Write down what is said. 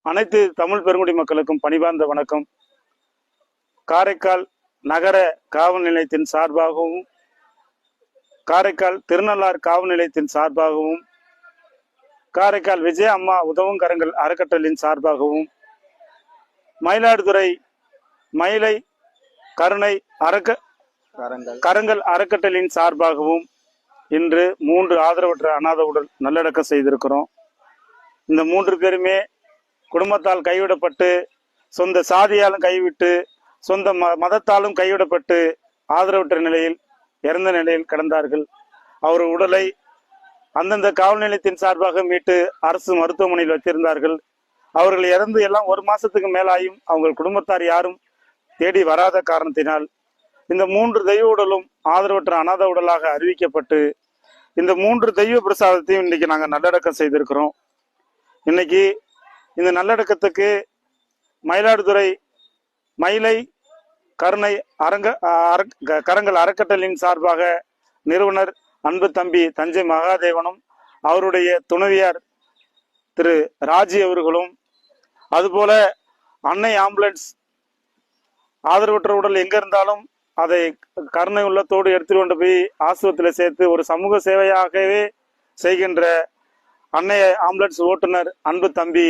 அனைத்து தமிழ் பெருங்குடி மக்களுக்கும் பணிவார்ந்த வணக்கம். காரைக்கால் நகர காவல் நிலையத்தின் சார்பாகவும் காரைக்கால் திருநள்ளாறு காவல் நிலையத்தின் சார்பாகவும் காரைக்கால் விஜய அம்மா உதவும் கரங்கள் அறக்கட்டளையின் சார்பாகவும் மயிலாடுதுறை மயிலை கருணை கரங்கள் அறக்கட்டளையின் சார்பாகவும் இன்று 3 ஆதரவற்ற அனாதை உடல் நல்லடக்கம் செய்திருக்கிறோம். இந்த 3 பேருமே குடும்பத்தால் கைவிடப்பட்டு, சொந்த சாதியாலும் கைவிட்டு, சொந்த மதத்தாலும் கைவிடப்பட்டு ஆதரவற்ற நிலையில் இறந்த நிலையில் கிடந்தார்கள். அவர் உடலை அந்தந்த காவல் நிலையத்தின் சார்பாக மீட்டு அரசு மருத்துவமனையில் வைத்திருந்தார்கள். அவர்கள் இறந்து எல்லாம் 1 மாசத்துக்கு மேலாயும் அவங்க குடும்பத்தார் யாரும் தேடி வராத காரணத்தினால் இந்த 3 தெய்வ உடலும் ஆதரவற்ற அனாதை உடலாக அறிவிக்கப்பட்டு இந்த 3 தெய்வ பிரசாதத்தையும் இன்னைக்கு நாங்கள் நல்லடக்கம் செய்திருக்கிறோம். இன்னைக்கு இந்த நல்லடக்கத்துக்கு மயிலாடுதுறை மயிலை கருணை கரங்கள் அறக்கட்டளையின் சார்பாக நிறுவனர் அன்பு தம்பி தஞ்சை மகாதேவனும் அவருடைய துணைவியார் திரு ராஜி அவர்களும், அதுபோல அன்னை ஆம்புலன்ஸ் ஆதரவற்ற உடல் எங்க இருந்தாலும் அதை கருணை உள்ளத்தோடு எடுத்துட்டு கொண்டு போய் ஆஸ்பத்திரியில் சேர்த்து ஒரு சமூக சேவையாகவே செய்கின்ற அன்னை ஆம்புலன்ஸ் ஓட்டுநர் அன்பு தம்பி